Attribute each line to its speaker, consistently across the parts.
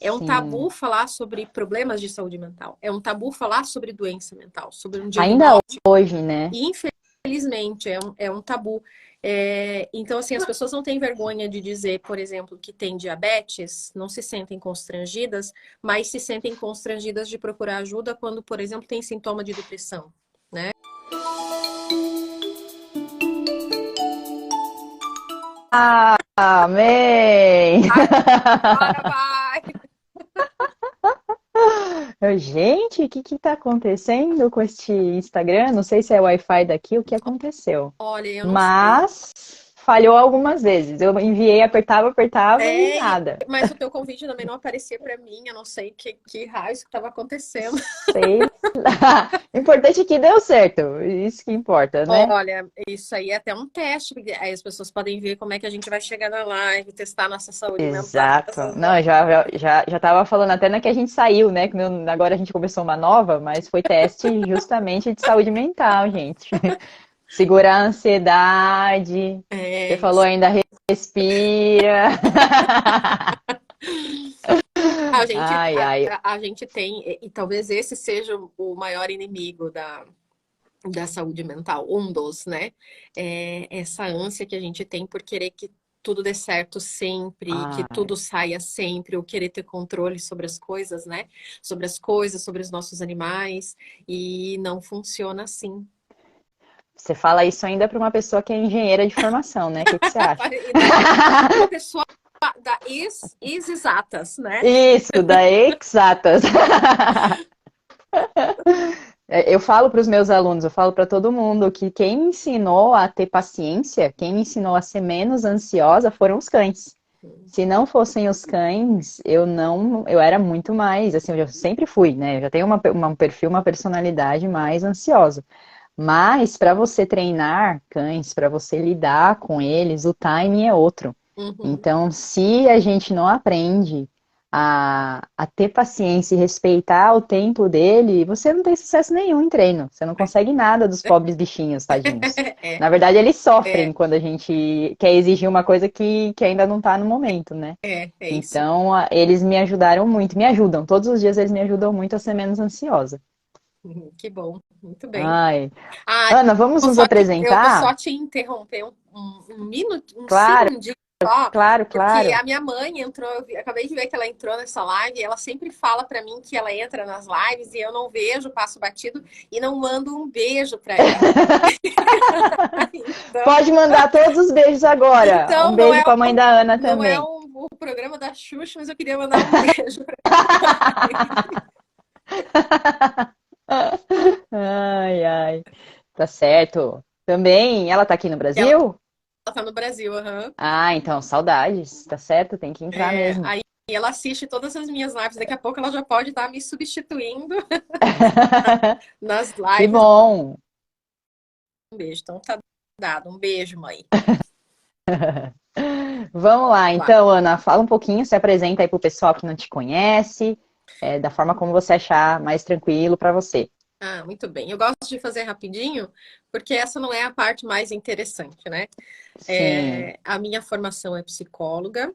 Speaker 1: É um
Speaker 2: sim.
Speaker 1: tabu falar sobre problemas de saúde mental. É um tabu falar sobre doença mental, sobre um
Speaker 2: Ainda
Speaker 1: diagnóstico.
Speaker 2: hoje, né?
Speaker 1: E, infelizmente, é um tabu. Então, assim, as pessoas não têm vergonha de dizer, por exemplo, que tem diabetes, não se sentem constrangidas, mas se sentem constrangidas de procurar ajuda quando, por exemplo, tem sintoma de depressão, né?
Speaker 2: Amém!
Speaker 1: Agora vai!
Speaker 2: Gente, o que que tá acontecendo com este Instagram? Não sei se é Wi-Fi daqui, o que aconteceu.
Speaker 1: Olha, eu não sei.
Speaker 2: Mas falhou algumas vezes. Eu enviei, apertava, apertava e
Speaker 1: É,
Speaker 2: nada.
Speaker 1: mas o teu convite também não aparecia para mim, eu não sei que raios que estava acontecendo.
Speaker 2: Sei lá. O importante é que deu certo. Isso que importa, né?
Speaker 1: Olha, isso aí é até um teste, porque aí as pessoas podem ver como é que a gente vai chegar na live, testar nossa saúde mental.
Speaker 2: Exato. Não, já tava falando até na que a gente saiu, né? Agora a gente começou uma nova, mas foi teste justamente de saúde mental, gente. Segurar a ansiedade. Você
Speaker 1: É
Speaker 2: falou
Speaker 1: isso.
Speaker 2: ainda respira.
Speaker 1: A gente,
Speaker 2: Ai, ai.
Speaker 1: a gente tem, e talvez esse seja o maior inimigo da saúde mental, um dos, né? Essa ânsia que a gente tem por querer que tudo dê certo sempre, que
Speaker 2: Ai.
Speaker 1: tudo saia sempre, ou querer ter controle sobre as coisas, né? Sobre as coisas, sobre os nossos animais, e não funciona assim.
Speaker 2: Você fala isso ainda para uma pessoa que é engenheira de formação, né? O que que você acha?
Speaker 1: Ainda uma pessoa da exatas, né?
Speaker 2: Isso, da exatas. Eu falo para os meus alunos, eu falo para todo mundo que quem me ensinou a ter paciência, quem me ensinou a ser menos ansiosa foram os cães. Se não fossem os cães, eu era muito mais, assim, eu já sempre fui, né? Eu já tenho um perfil, uma personalidade mais ansiosa. Mas para você treinar cães, para você lidar com eles, o timing é outro.
Speaker 1: Uhum.
Speaker 2: Então, se a gente não aprende a ter paciência e respeitar o tempo dele, você não tem sucesso nenhum em treino. Você não consegue nada dos pobres bichinhos, tadinhos.
Speaker 1: É,
Speaker 2: Na verdade, eles sofrem
Speaker 1: é,
Speaker 2: quando a gente quer exigir uma coisa que ainda não está no momento, né?
Speaker 1: é isso.
Speaker 2: Então, eles me ajudaram muito, me ajudam. Todos os dias eles me ajudam muito a ser menos ansiosa.
Speaker 1: Que bom, muito bem.
Speaker 2: Ai.
Speaker 1: Ah,
Speaker 2: Ana, vamos nos
Speaker 1: eu vou só
Speaker 2: apresentar?
Speaker 1: te interromper um minuto, um
Speaker 2: Claro,
Speaker 1: segundinho só,
Speaker 2: claro,
Speaker 1: porque
Speaker 2: claro.
Speaker 1: a minha mãe entrou, acabei de ver que ela entrou nessa live, e ela sempre fala para mim que ela entra nas lives e eu não vejo, passo batido e não mando um beijo para ela. Então,
Speaker 2: Pode mandar todos os beijos agora. Um
Speaker 1: então
Speaker 2: beijo para a mãe da Ana
Speaker 1: não é
Speaker 2: também.
Speaker 1: o programa da Xuxa, mas eu queria mandar um beijo para ela.
Speaker 2: Ai, ai. Tá certo. Também, ela tá aqui no
Speaker 1: Ela
Speaker 2: Brasil?
Speaker 1: tá no Brasil, aham.
Speaker 2: Ah, então, saudades. Tá certo, tem que entrar mesmo.
Speaker 1: Aí ela assiste todas as minhas lives. Daqui a pouco ela já pode estar me substituindo nas
Speaker 2: Que
Speaker 1: lives.
Speaker 2: bom.
Speaker 1: Um beijo. Então tá dado. Um beijo, mãe.
Speaker 2: Vamos lá,
Speaker 1: Vai.
Speaker 2: então, Ana, fala um pouquinho, se apresenta aí pro pessoal que não te conhece, da forma como você achar mais tranquilo para você.
Speaker 1: Ah, muito bem. Eu gosto de fazer rapidinho, porque essa não é a parte mais interessante, né?
Speaker 2: Sim,
Speaker 1: A minha formação é psicóloga.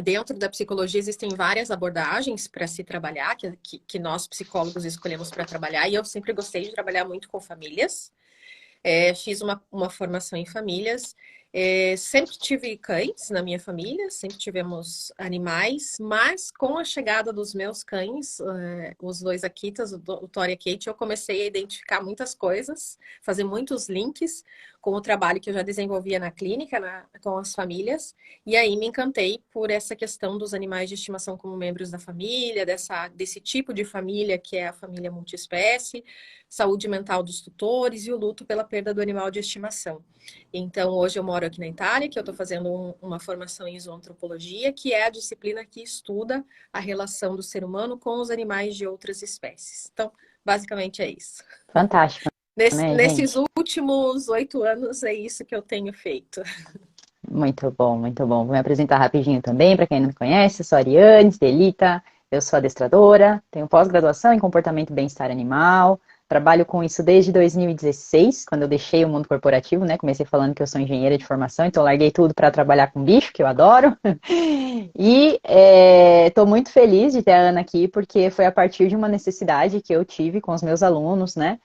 Speaker 1: Dentro da psicologia existem várias abordagens para se trabalhar, que nós psicólogos escolhemos para trabalhar, e eu sempre gostei de trabalhar muito com famílias. Fiz uma formação em famílias. Sempre tive cães na minha família, sempre tivemos animais, mas com a chegada dos meus cães, os dois Akitas, o Tori e a Kate, eu comecei a identificar muitas coisas, fazer muitos links com o trabalho que eu já desenvolvia na clínica, com as famílias, e aí me encantei por essa questão dos animais de estimação como membros da família, desse tipo de família que é a família multiespécie, saúde mental dos tutores e o luto pela perda do animal de estimação. Então, hoje eu moro aqui na Itália, que eu estou fazendo uma formação em zoantropologia, que é a disciplina que estuda a relação do ser humano com os animais de outras espécies. Então, basicamente é isso.
Speaker 2: fantástico, né,
Speaker 1: Nesses
Speaker 2: gente?
Speaker 1: últimos 8 anos, é isso que eu tenho feito.
Speaker 2: Muito bom, muito bom. Vou me apresentar rapidinho também, para quem não me conhece, eu sou a Ariane Delita, eu sou adestradora, tenho pós-graduação em comportamento e bem-estar animal, Trabalho com isso desde 2016, quando eu deixei o mundo corporativo, né? Comecei falando que eu sou engenheira de formação, então larguei tudo para trabalhar com bicho, que eu adoro. E estou muito feliz de ter a Ana aqui, porque foi a partir de uma necessidade que eu tive com os meus alunos, né?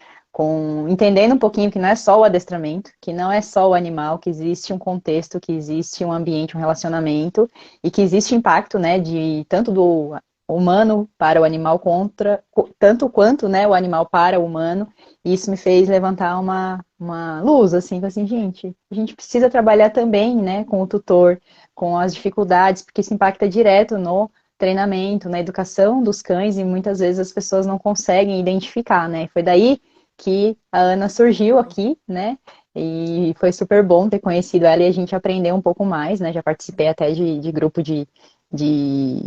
Speaker 2: Entendendo um pouquinho que não é só o adestramento, que não é só o animal, que existe um contexto, que existe um ambiente, um relacionamento, e que existe impacto, né, de tanto do humano para o animal tanto quanto, né, o animal para o humano. E isso me fez levantar uma luz, assim, gente, a gente precisa trabalhar também, né, com o tutor, com as dificuldades, porque isso impacta direto no treinamento, na educação dos cães, e muitas vezes as pessoas não conseguem identificar, né? Foi daí que a Ana surgiu aqui, né? E foi super bom ter conhecido ela e a gente aprendeu um pouco mais, né? Já participei até de grupo de, de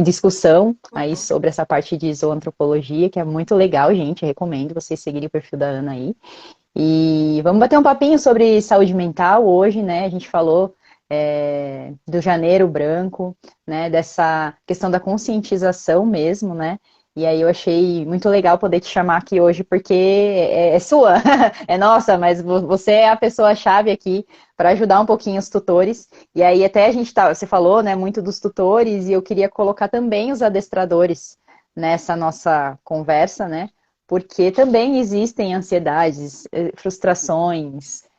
Speaker 2: discussão aí
Speaker 1: Uhum.
Speaker 2: sobre essa parte de zoantropologia, que é muito legal, gente. Recomendo vocês seguirem o perfil da Ana aí. E vamos bater um papinho sobre saúde mental hoje, né? A gente falou do janeiro branco, né? Dessa questão da conscientização mesmo, né? E aí eu achei muito legal poder te chamar aqui hoje, porque é sua, é nossa, mas você é a pessoa-chave aqui para ajudar um pouquinho os tutores. E aí até você falou, né, muito dos tutores, e eu queria colocar também os adestradores nessa nossa conversa, né? Porque também existem ansiedades, frustrações,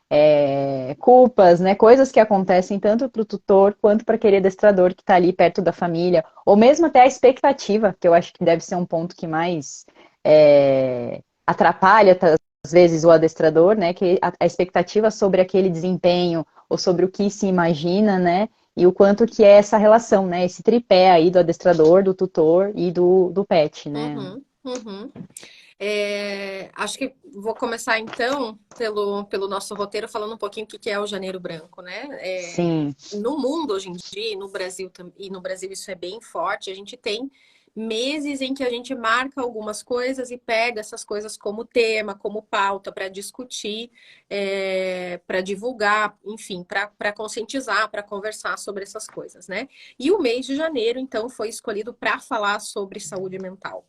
Speaker 2: culpas, né? Coisas que acontecem tanto para o tutor quanto para aquele adestrador que está ali perto da família, ou mesmo até a expectativa, que eu acho que deve ser um ponto que mais atrapalha, às vezes, o adestrador, né? Que a expectativa sobre aquele desempenho ou sobre o que se imagina, né? E o quanto que é essa relação, né? Esse tripé aí do adestrador, do tutor e do pet, né?
Speaker 1: Uhum. Uhum. Acho que vou começar então pelo nosso roteiro falando um pouquinho o que é o Janeiro Branco, né?
Speaker 2: Sim,
Speaker 1: No mundo hoje em dia, e no Brasil isso é bem forte, a gente tem meses em que a gente marca algumas coisas e pega essas coisas como tema, como pauta para discutir, para divulgar, enfim, para conscientizar, para conversar sobre essas coisas, né? E o mês de janeiro, então, foi escolhido para falar sobre saúde mental.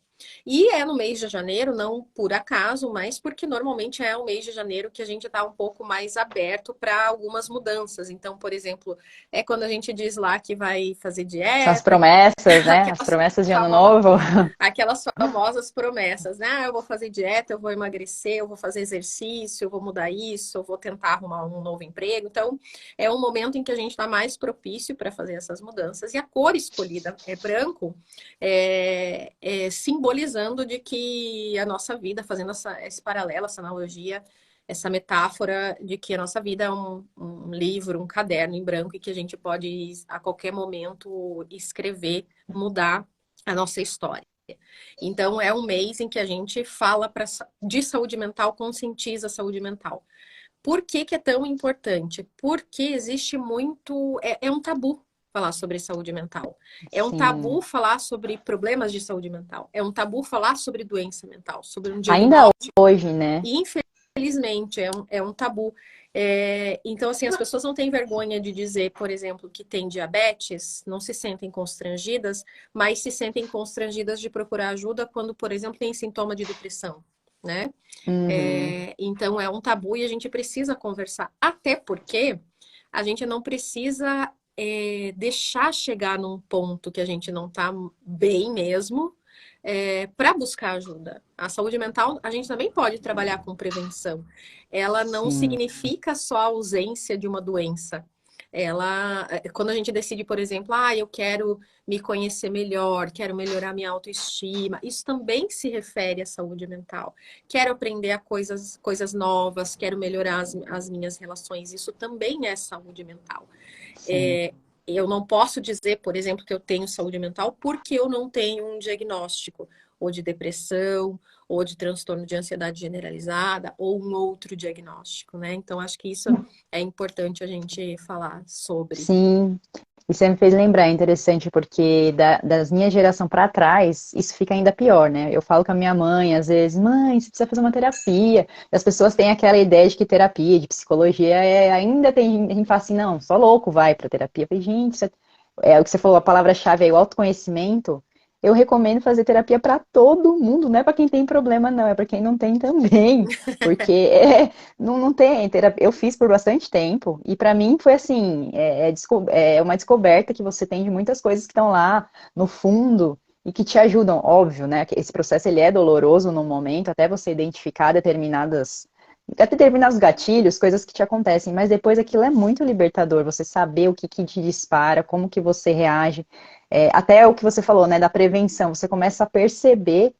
Speaker 1: E é no mês de janeiro, não por acaso, mas porque normalmente é o mês de janeiro que a gente está um pouco mais aberto para algumas mudanças. Então, por exemplo, é quando a gente diz lá que vai fazer
Speaker 2: são as
Speaker 1: dieta,
Speaker 2: promessas, né? As
Speaker 1: aquelas
Speaker 2: promessas de ano
Speaker 1: famosas,
Speaker 2: novo.
Speaker 1: aquelas famosas promessas, né? Ah, eu vou fazer dieta, eu vou emagrecer, eu vou fazer exercício, eu vou mudar isso, eu vou tentar arrumar um novo emprego. Então, é um momento em que a gente está mais propício para fazer essas mudanças. E a cor escolhida é branco, simbolizando de que a nossa vida, fazendo esse paralelo, essa analogia, essa metáfora de que a nossa vida é um livro, um caderno em branco e que a gente pode, a qualquer momento, escrever, mudar a nossa história. Então, é um mês em que a gente fala de saúde mental, conscientiza a saúde mental. Por que que é tão importante? Porque existe muito. É um tabu falar sobre saúde mental. É um
Speaker 2: Sim.
Speaker 1: tabu falar sobre problemas de saúde mental. É um tabu falar sobre doença mental, sobre um
Speaker 2: Ainda
Speaker 1: diagnóstico.
Speaker 2: hoje, né?
Speaker 1: E, infelizmente, é um tabu. Então, assim, as pessoas não têm vergonha de dizer, por exemplo, que tem diabetes, não se sentem constrangidas, mas se sentem constrangidas de procurar ajuda quando, por exemplo, tem sintoma de depressão, né?
Speaker 2: Uhum.
Speaker 1: Então é um tabu e a gente precisa conversar. Até porque a gente não precisa deixar chegar num ponto que a gente não está bem mesmo para buscar ajuda. A saúde mental, a gente também pode trabalhar com prevenção. Ela não
Speaker 2: Sim,
Speaker 1: significa só a ausência de uma doença. Quando a gente decide, por exemplo, eu quero me conhecer melhor, quero melhorar minha autoestima, isso também se refere à saúde mental. Quero aprender coisas novas, quero melhorar as minhas relações, isso também é saúde mental.
Speaker 2: sim.
Speaker 1: É, eu não posso dizer, por exemplo, que eu tenho saúde mental porque eu não tenho um diagnóstico ou de depressão, ou de transtorno de ansiedade generalizada, ou um outro diagnóstico, né? Então, acho que isso é importante a gente falar sobre.
Speaker 2: Sim. E você me fez lembrar, é interessante, porque das minha geração para trás, isso fica ainda pior, né? Eu falo com a minha mãe, às vezes, mãe, você precisa fazer uma terapia. E as pessoas têm aquela ideia de que terapia, de psicologia, ainda tem gente que fala assim, não, só louco vai para terapia. Eu falei, gente, é o que você falou, a palavra-chave é o autoconhecimento. eu recomendo fazer terapia para todo mundo, não é para quem tem problema, não, é para quem não tem também. Porque não tem terapia. Eu fiz por bastante tempo, e para mim foi assim: é uma descoberta que você tem de muitas coisas que estão lá no fundo e que te ajudam, óbvio, né? Esse processo ele é doloroso no momento, até você identificar determinados gatilhos, coisas que te acontecem, mas depois aquilo é muito libertador, você saber o que, que te dispara, como que você reage, até o que você falou, né, da prevenção, você começa a perceber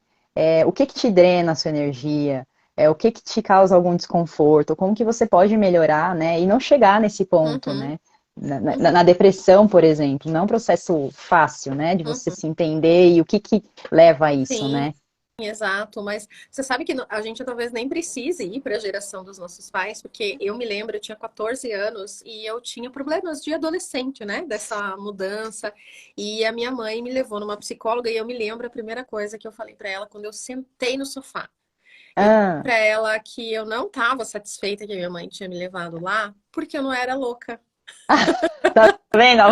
Speaker 2: o que te drena a sua energia, o que te causa algum desconforto, como que você pode melhorar, né, e não chegar nesse ponto,
Speaker 1: Uhum,
Speaker 2: né, na
Speaker 1: uhum,
Speaker 2: depressão, por exemplo, não é um processo fácil, né, de você
Speaker 1: uhum.
Speaker 2: se entender e o que leva a isso,
Speaker 1: Sim,
Speaker 2: né?
Speaker 1: exato, mas você sabe que a gente talvez nem precise ir para a geração dos nossos pais, porque eu me lembro, eu tinha 14 anos e eu tinha problemas de adolescente, né? Dessa mudança. E a minha mãe me levou numa psicóloga e eu me lembro a primeira coisa que eu falei para ela quando eu sentei no sofá. Eu disse
Speaker 2: Ah,
Speaker 1: para ela que eu não estava satisfeita que a minha mãe tinha me levado lá, porque eu não era louca.
Speaker 2: tá vendo?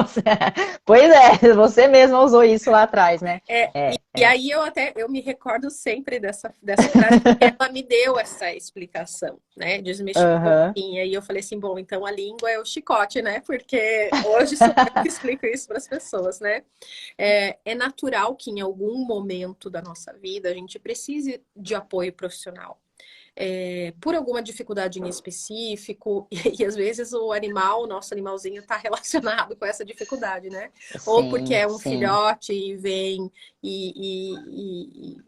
Speaker 2: Pois é, você mesma usou isso lá atrás, né?
Speaker 1: É,
Speaker 2: É,
Speaker 1: e aí eu me recordo sempre dessa frase, porque ela me deu essa explicação, né? Desmistificou um
Speaker 2: aham,
Speaker 1: pouquinho. E aí eu falei assim, bom, então a língua é o chicote, né? Porque hoje sou eu que explico isso para as pessoas, né? É natural que em algum momento da nossa vida a gente precise de apoio profissional por alguma dificuldade em específico, e às vezes o animal, o nosso animalzinho, está relacionado com essa dificuldade, né? Ou porque
Speaker 2: sim,
Speaker 1: é um
Speaker 2: sim.
Speaker 1: filhote e vem,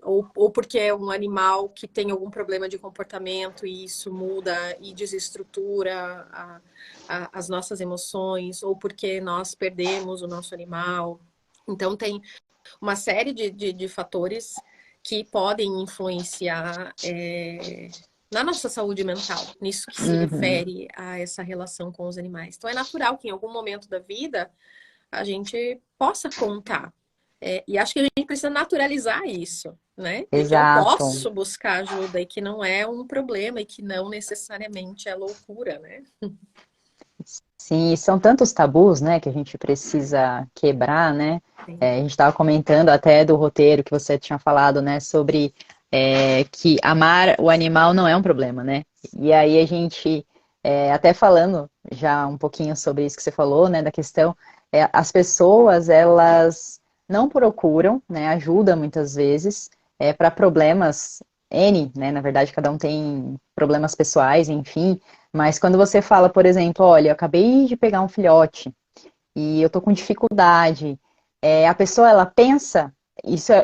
Speaker 1: ou porque é um animal que tem algum problema de comportamento e isso muda e desestrutura as nossas emoções, ou porque nós perdemos o nosso animal. Então, tem uma série de fatores que podem influenciar na nossa saúde mental, nisso que se
Speaker 2: Uhum.
Speaker 1: refere a essa relação com os animais. Então, é natural que em algum momento da vida a gente possa contar. E acho que a gente precisa naturalizar isso, né? De que eu
Speaker 2: Exato.
Speaker 1: posso buscar ajuda e que não é um problema e que não necessariamente é loucura, né?
Speaker 2: Sim, e são tantos tabus, né, que a gente precisa quebrar, né?
Speaker 1: Sim.
Speaker 2: A gente estava comentando até do roteiro que você tinha falado, né, sobre que amar o animal não é um problema, né? E aí a gente, até falando já um pouquinho sobre isso que você falou, né, da questão, as pessoas, elas não procuram, né, ajuda muitas vezes para problemas N, né? Na verdade, cada um tem problemas pessoais, enfim. Mas quando você fala, por exemplo, olha, eu acabei de pegar um filhote e eu tô com dificuldade, a pessoa ela pensa,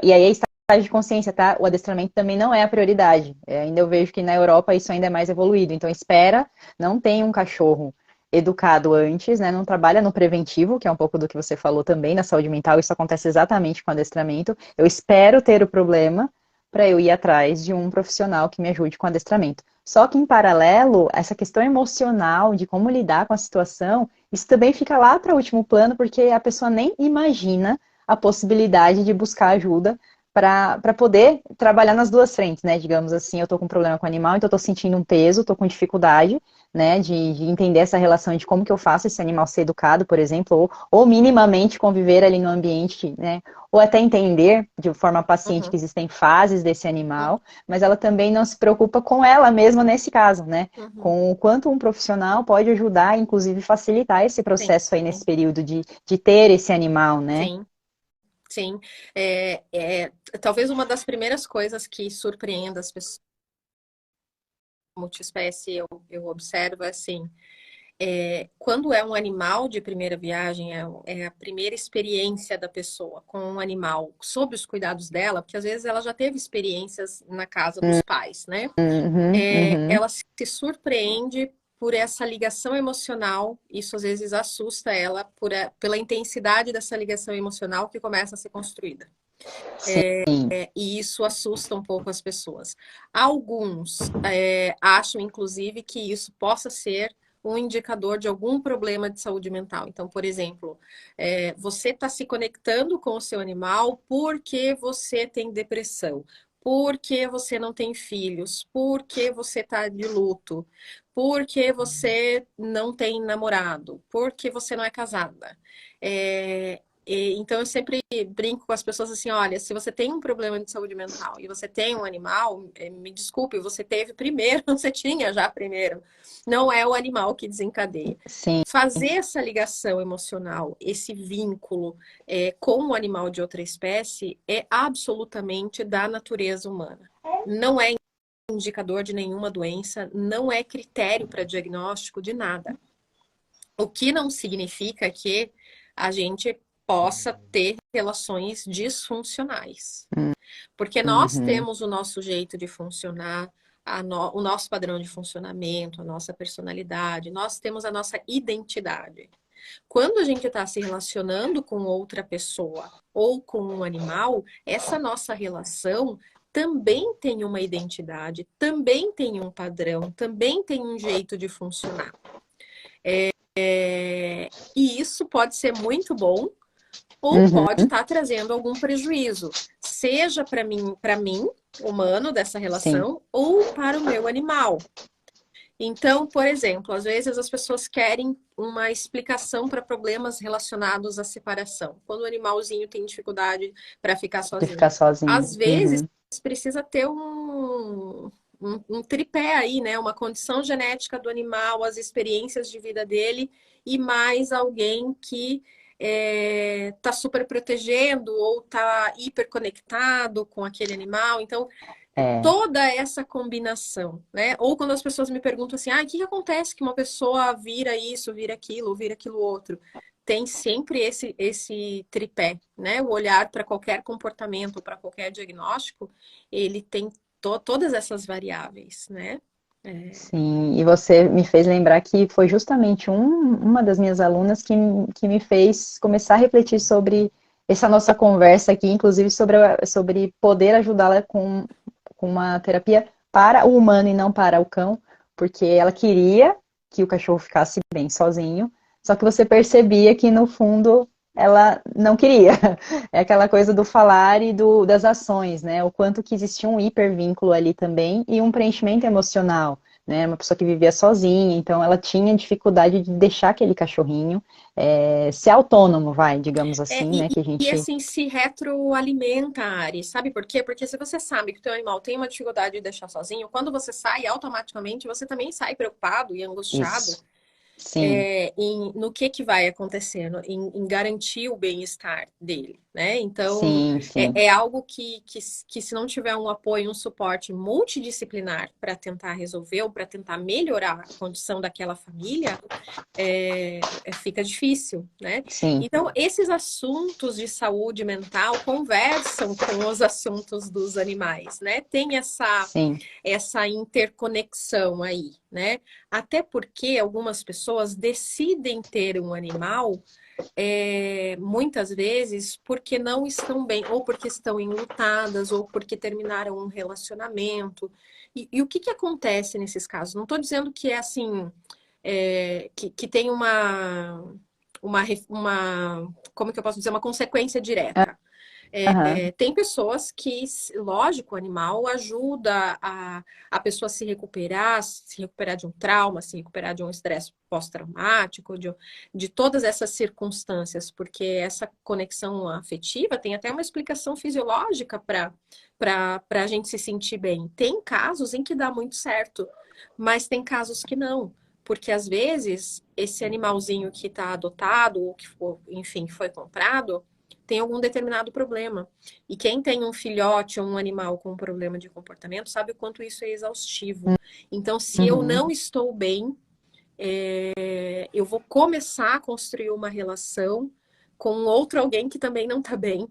Speaker 2: e aí é estágio de consciência, tá? O adestramento também não é a prioridade. Ainda eu vejo que na Europa isso ainda é mais evoluído. Então espera, não tem um cachorro educado antes, né? Não trabalha no preventivo, que é um pouco do que você falou também, na saúde mental, isso acontece exatamente com o adestramento. Eu espero ter o problema para eu ir atrás de um profissional que me ajude com o adestramento. Só que, em paralelo, essa questão emocional de como lidar com a situação, isso também fica lá para o último plano, porque a pessoa nem imagina a possibilidade de buscar ajuda para poder trabalhar nas duas frentes, né? Digamos assim, eu estou com um problema com o animal, então eu estou sentindo um peso, estou com dificuldade, né, de entender essa relação de como que eu faço esse animal ser educado, por exemplo, ou minimamente conviver ali no ambiente, né, ou até entender de forma paciente
Speaker 1: Uhum,
Speaker 2: que existem fases desse
Speaker 1: uhum,
Speaker 2: animal, mas ela também não se preocupa com ela mesma nesse caso, né?
Speaker 1: uhum.
Speaker 2: Com o quanto um profissional pode ajudar, inclusive facilitar esse
Speaker 1: Sim,
Speaker 2: processo aí nesse período de ter esse animal, né?
Speaker 1: sim. Sim, talvez uma das primeiras coisas que surpreenda as pessoas multiespécie eu observo é assim, quando é um animal de primeira viagem, é a primeira experiência da pessoa com um animal, sob os cuidados dela, porque às vezes ela já teve experiências na casa dos pais, né?
Speaker 2: Uhum, uhum.
Speaker 1: Ela se surpreende por essa ligação emocional, isso às vezes assusta ela pela intensidade dessa ligação emocional que começa a ser construída.
Speaker 2: Sim,
Speaker 1: E isso assusta um pouco as pessoas. Alguns acham, inclusive, que isso possa ser um indicador de algum problema de saúde mental. Então, por exemplo, você está se conectando com o seu animal porque você tem depressão, porque você não tem filhos, porque você está de luto, porque você não tem namorado, porque você não é casada. Então, eu sempre brinco com as pessoas assim, olha, se você tem um problema de saúde mental e você tem um animal, me desculpe, você teve primeiro, você tinha já primeiro. Não é o animal que desencadeia.
Speaker 2: Sim.
Speaker 1: Fazer essa ligação emocional, esse vínculo com o animal de outra espécie é absolutamente da natureza humana. Não é indicador de nenhuma doença, não é critério para diagnóstico de nada. O que não significa que a gente possa ter relações disfuncionais. Porque nós
Speaker 2: Uhum.
Speaker 1: temos o nosso jeito de funcionar, o nosso padrão de funcionamento, a nossa personalidade, nós temos a nossa identidade. Quando a gente está se relacionando com outra pessoa ou com um animal, essa nossa relação também tem uma identidade, também tem um padrão, também tem um jeito de funcionar. E isso pode ser muito bom ou pode estar trazendo algum prejuízo, seja para mim, humano, dessa
Speaker 2: Sim.
Speaker 1: relação, ou para o meu animal. Então, por exemplo, às vezes as pessoas querem uma explicação para problemas relacionados à separação. Quando o animalzinho tem dificuldade para ficar
Speaker 2: De
Speaker 1: sozinho.
Speaker 2: ficar sozinho.
Speaker 1: Às vezes precisa ter um tripé aí, né? Uma condição genética do animal, as experiências de vida dele e mais alguém que tá super protegendo ou tá hiperconectado com aquele animal. Então,
Speaker 2: É.
Speaker 1: toda essa combinação, né? Ou quando as pessoas me perguntam assim, o que acontece que uma pessoa vira isso, vira aquilo outro? Tem sempre esse tripé, né? O olhar para qualquer comportamento, para qualquer diagnóstico, ele tem todas essas variáveis, né?
Speaker 2: Sim, e você me fez lembrar que foi justamente uma das minhas alunas que me fez começar a refletir sobre essa nossa conversa aqui, inclusive sobre poder ajudá-la com uma terapia para o humano e não para o cão, porque ela queria que o cachorro ficasse bem sozinho, só que você percebia que no fundo ela não queria. É aquela coisa do falar e das ações, né? O quanto que existia um hipervínculo ali também e um preenchimento emocional, né? Uma pessoa que vivia sozinha, então ela tinha dificuldade de deixar aquele cachorrinho ser autônomo, digamos assim, né? Que a
Speaker 1: E
Speaker 2: gente.
Speaker 1: assim, se retroalimenta, Ari. Sabe por quê? Porque se você sabe que o teu animal tem uma dificuldade de deixar sozinho, quando você sai, automaticamente você também sai preocupado e angustiado
Speaker 2: Isso. Sim,
Speaker 1: no que vai acontecer, em garantir o bem-estar dele, né? Então,
Speaker 2: sim, sim.
Speaker 1: é algo que se não tiver um apoio, um suporte multidisciplinar para tentar resolver ou para tentar melhorar a condição daquela família, fica difícil, né?
Speaker 2: Sim,
Speaker 1: Então, esses assuntos de saúde mental conversam com os assuntos dos animais, né? Tem
Speaker 2: sim.
Speaker 1: essa interconexão aí, né? Até porque algumas pessoas decidem ter um animal muitas vezes porque não estão bem, ou porque estão enlutadas, ou porque terminaram um relacionamento. E o que acontece nesses casos? Não estou dizendo que é assim, que tem como que eu posso dizer, uma consequência direta.
Speaker 2: Aham.
Speaker 1: Tem pessoas que, lógico, o animal ajuda a pessoa se recuperar de um trauma, se recuperar de um estresse pós-traumático, de todas essas circunstâncias, porque essa conexão afetiva tem até uma explicação fisiológica para a gente se sentir bem. Tem casos em que dá muito certo, mas tem casos que não. Porque às vezes esse animalzinho que está adotado, ou que for, enfim, foi comprado, tem algum determinado problema. E quem tem um filhote ou um animal com um problema de comportamento sabe o quanto isso é exaustivo. Então, se eu
Speaker 2: Uhum.
Speaker 1: não estou bem, eu vou começar a construir uma relação com outro alguém que também não está bem.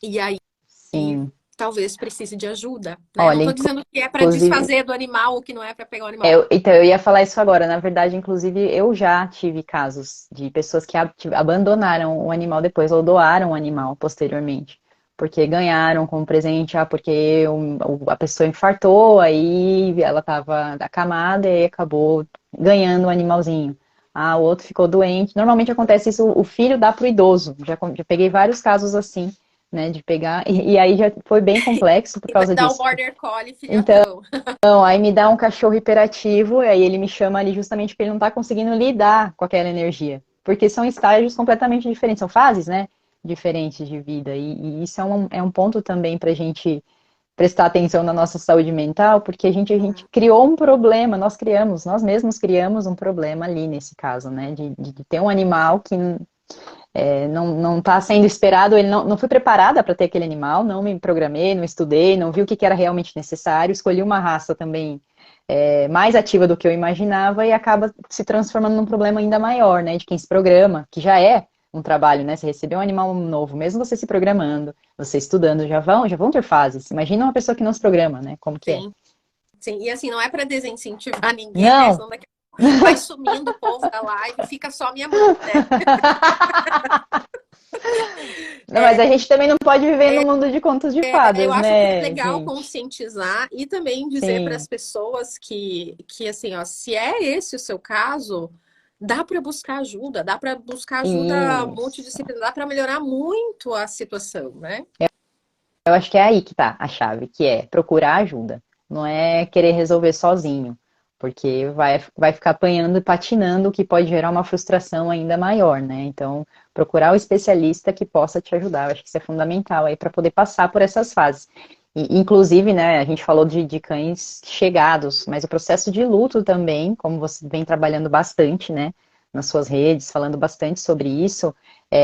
Speaker 1: E aí
Speaker 2: Sim.
Speaker 1: talvez precise de ajuda, né? Não
Speaker 2: Olha,
Speaker 1: estou dizendo que é para
Speaker 2: inclusive,
Speaker 1: desfazer do animal ou que não é para pegar o animal.
Speaker 2: então eu ia falar isso agora. Na verdade, inclusive, eu já tive casos de pessoas que abandonaram o animal depois ou doaram o animal posteriormente. Porque ganharam como presente, porque a pessoa infartou, aí ela estava acamada e acabou ganhando o animalzinho. Ah, o outro ficou doente. Normalmente acontece isso, o filho dá pro idoso. Já peguei vários casos assim, né, de pegar. E aí já foi bem complexo por
Speaker 1: E vai
Speaker 2: causa
Speaker 1: dar o
Speaker 2: disso.
Speaker 1: border collie
Speaker 2: Então,
Speaker 1: filhotão.
Speaker 2: não, aí me dá um cachorro hiperativo, e aí ele me chama ali justamente porque ele não tá conseguindo lidar com aquela energia. Porque são estágios completamente diferentes, são fases, né? diferentes de vida. E isso é um ponto também para a gente prestar atenção na nossa saúde mental, porque a gente criou um problema, nós mesmos criamos um problema ali nesse caso, né? De ter um animal que não está sendo esperado, ele não fui preparada para ter aquele animal, não me programei, não estudei, não vi o que era realmente necessário, escolhi uma raça também mais ativa do que eu imaginava e acaba se transformando num problema ainda maior, né? De quem se programa, que já é um trabalho, né? Você receber um animal novo, mesmo você se programando, você estudando, já vão ter fases. Imagina uma pessoa que não se programa, né? Como que é?
Speaker 1: Sim, sim. E assim, não é para desincentivar ninguém, né?
Speaker 2: Não!
Speaker 1: Senão daqui a pouco vai sumindo o povo da live, fica só minha mãe, né?
Speaker 2: Não, mas a gente também não pode viver no mundo de contos de
Speaker 1: Eu
Speaker 2: fadas,
Speaker 1: acho que é
Speaker 2: né,
Speaker 1: legal
Speaker 2: gente?
Speaker 1: conscientizar e também dizer para as
Speaker 2: Sim,
Speaker 1: pessoas que assim, ó, se é esse o seu caso, dá para buscar ajuda, dá para buscar ajuda
Speaker 2: isso.
Speaker 1: multidisciplinar, dá para melhorar muito a situação, né?
Speaker 2: Eu acho que é aí que tá a chave, que é procurar ajuda. Não é querer resolver sozinho, porque vai ficar apanhando e patinando, o que pode gerar uma frustração ainda maior, né? Então, procurar o especialista que possa te ajudar. Eu acho que isso é fundamental aí para poder passar por essas fases. E, inclusive, né, a gente falou de cães chegados, mas o processo de luto também, como você vem trabalhando bastante, né, nas suas redes, falando bastante sobre isso,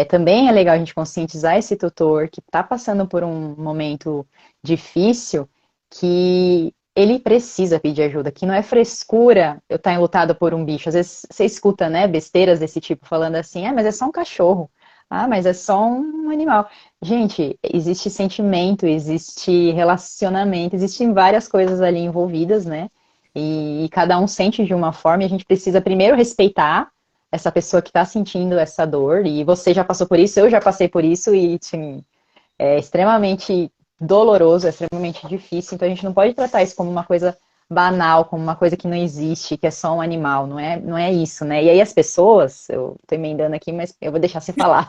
Speaker 2: também é legal a gente conscientizar esse tutor que está passando por um momento difícil, que ele precisa pedir ajuda, que não é frescura eu estar enlutada por um bicho. Às vezes você escuta, né, besteiras desse tipo, falando assim, mas é só um cachorro. Ah, mas é só um animal. Gente, existe sentimento, existe relacionamento, existem várias coisas ali envolvidas, né? E cada um sente de uma forma e a gente precisa primeiro respeitar essa pessoa que está sentindo essa dor, e você já passou por isso, eu já passei por isso, e assim, é extremamente doloroso, é extremamente difícil, então a gente não pode tratar isso como uma coisa banal, como uma coisa que não existe, que é só um animal, não é isso, né? E aí as pessoas, eu tô emendando aqui, mas eu vou deixar você falar.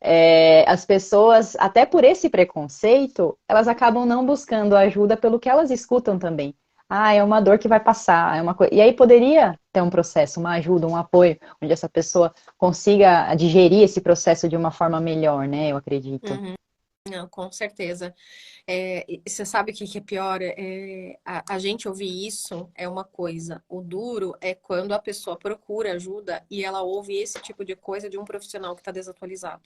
Speaker 2: É, as pessoas, até por esse preconceito, elas acabam não buscando ajuda pelo que elas escutam também. Ah, é uma dor que vai passar, é uma coisa. E aí poderia ter um processo, uma ajuda, um apoio, onde essa pessoa consiga digerir esse processo de uma forma melhor, né? Eu acredito.
Speaker 1: Uhum. Não, com certeza. E você sabe o que que é pior? A gente ouvir isso é uma coisa. O duro é quando a pessoa procura ajuda e ela ouve esse tipo de coisa de um profissional que está desatualizado.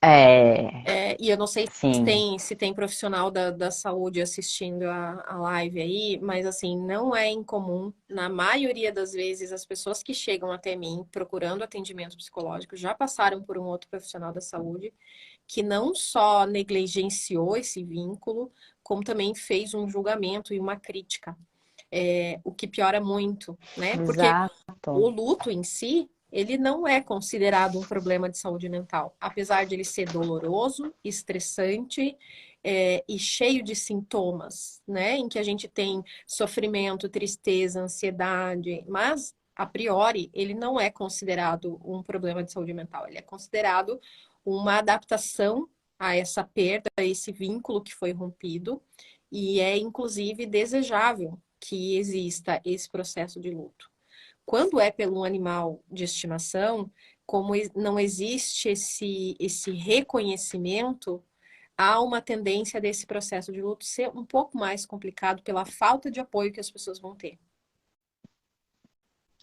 Speaker 2: É,
Speaker 1: E eu não sei
Speaker 2: sim,
Speaker 1: se tem profissional da saúde assistindo a live aí, mas assim, não é incomum. Na maioria das vezes, as pessoas que chegam até mim procurando atendimento psicológico já passaram por um outro profissional da saúde que não só negligenciou esse vínculo, como também fez um julgamento e uma crítica. O que piora muito, né? Porque o
Speaker 2: exato.
Speaker 1: luto em si, ele não é considerado um problema de saúde mental, apesar de ele ser doloroso, estressante, e cheio de sintomas, né? Em que a gente tem sofrimento, tristeza, ansiedade, mas a priori ele não é considerado um problema de saúde mental, ele é considerado uma adaptação a essa perda, a esse vínculo que foi rompido, e é inclusive desejável que exista esse processo de luto. Quando é pelo um animal de estimação, como não existe esse reconhecimento, há uma tendência desse processo de luto ser um pouco mais complicado pela falta de apoio que as pessoas vão ter.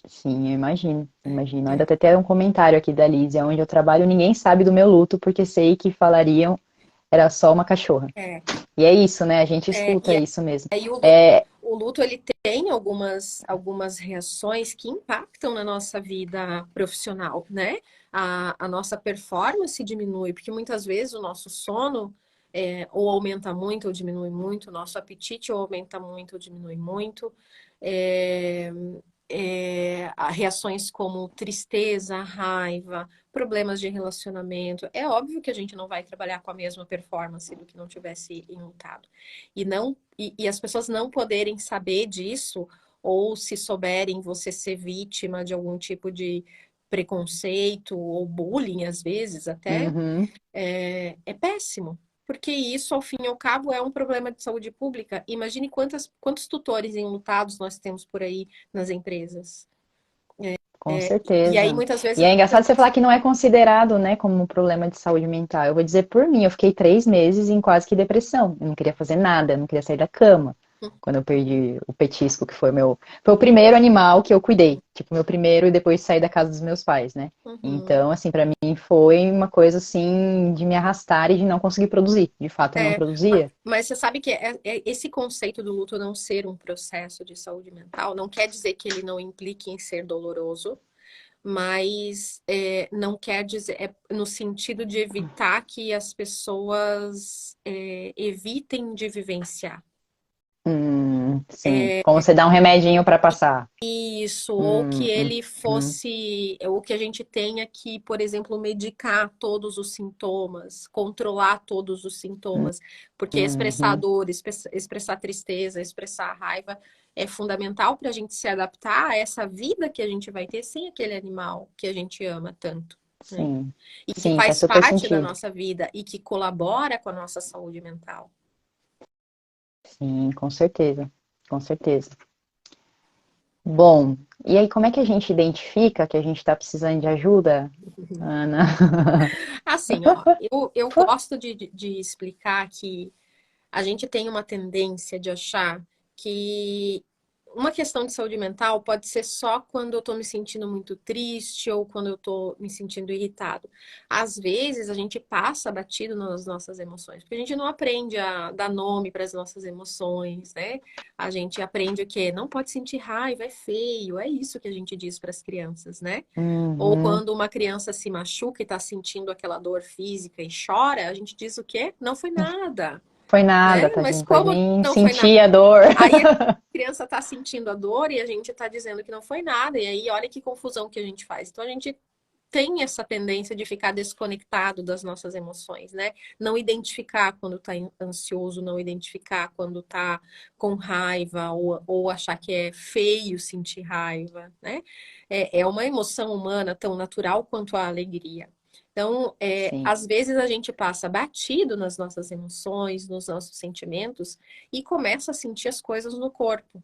Speaker 2: Sim, eu imagino, imagino. Ainda
Speaker 1: É,
Speaker 2: tem até um comentário aqui da Lízia, onde eu trabalho, ninguém sabe do meu luto, porque sei que falariam era só uma cachorra.
Speaker 1: é,
Speaker 2: E é isso, né? A gente escuta
Speaker 1: e
Speaker 2: isso mesmo.
Speaker 1: aí
Speaker 2: É,
Speaker 1: o luto ele tem algumas reações que impactam na nossa vida profissional, né? A nossa performance diminui, porque muitas vezes o nosso sono ou aumenta muito ou diminui muito, o nosso apetite ou aumenta muito ou diminui muito. É, Reações como tristeza, raiva, problemas de relacionamento. É óbvio que a gente não vai trabalhar com a mesma performance do que não tivesse enlutado. E as pessoas não poderem saber disso, ou se souberem você ser vítima de algum tipo de preconceito ou bullying, às vezes até,
Speaker 2: uhum.
Speaker 1: é péssimo. Porque isso, ao fim e ao cabo, é um problema de saúde pública. Imagine quantos tutores enlutados nós temos por aí nas empresas.
Speaker 2: Com
Speaker 1: E aí,
Speaker 2: certeza.
Speaker 1: muitas vezes,
Speaker 2: E é engraçado você falar que não é considerado, né, como um problema de saúde mental. Eu vou dizer por mim, eu fiquei 3 meses em quase que depressão. Eu não queria fazer nada, eu não queria sair da cama. Quando eu perdi o petisco, que foi o primeiro animal que eu cuidei. Tipo, meu primeiro e depois saí da casa dos meus pais, né?
Speaker 1: uhum.
Speaker 2: Então, assim, pra mim foi uma coisa, assim, de me arrastar e de não conseguir produzir. De fato, eu não produzia.
Speaker 1: Mas você sabe que esse conceito do luto não ser um processo de saúde mental não quer dizer que ele não implique em ser doloroso, mas não quer dizer, no sentido de evitar que as pessoas evitem de vivenciar.
Speaker 2: Sim. Como você dá um remedinho pra passar.
Speaker 1: Isso, ou que
Speaker 2: Hum, hum,
Speaker 1: ele
Speaker 2: hum,
Speaker 1: fosse, ou que a gente tenha que, por exemplo, medicar todos os sintomas, controlar todos os sintomas, porque expressar
Speaker 2: uhum.
Speaker 1: dor, expressar tristeza, expressar raiva é fundamental para a gente se adaptar a essa vida que a gente vai ter sem aquele animal que a gente ama tanto, né?
Speaker 2: Sim.
Speaker 1: E que
Speaker 2: Sim, faz
Speaker 1: faz
Speaker 2: super
Speaker 1: parte da
Speaker 2: sentido.
Speaker 1: nossa vida e que colabora com a nossa saúde mental.
Speaker 2: Sim, com certeza. Com certeza. Bom, e aí como é que a gente identifica que a gente está precisando de ajuda, Ana?
Speaker 1: Assim, ó, eu gosto de explicar que a gente tem uma tendência de achar que uma questão de saúde mental pode ser só quando eu tô me sentindo muito triste ou quando eu tô me sentindo irritado. Às vezes a gente passa batido nas nossas emoções, porque a gente não aprende a dar nome para as nossas emoções, né? A gente aprende o quê? Não pode sentir raiva, é feio, é isso que a gente diz para as crianças, né? Ou
Speaker 2: Uhum.
Speaker 1: quando uma criança se machuca e está sentindo aquela dor física e chora, a gente diz o quê? Não foi nada,
Speaker 2: Foi
Speaker 1: né?
Speaker 2: nada,
Speaker 1: Mas
Speaker 2: tadinho, não pode
Speaker 1: como
Speaker 2: nem
Speaker 1: não foi nada?
Speaker 2: sentir a dor.
Speaker 1: Aí a criança está sentindo a dor e a gente está dizendo que não foi nada. E aí, olha que confusão que a gente faz. Então, a gente tem essa tendência de ficar desconectado das nossas emoções, né? Não identificar quando está ansioso, não identificar quando está com raiva, ou achar que é feio sentir raiva, né? É uma emoção humana tão natural quanto a alegria. Então,
Speaker 2: Sim,
Speaker 1: às vezes a gente passa batido nas nossas emoções, nos nossos sentimentos e começa a sentir as coisas no corpo.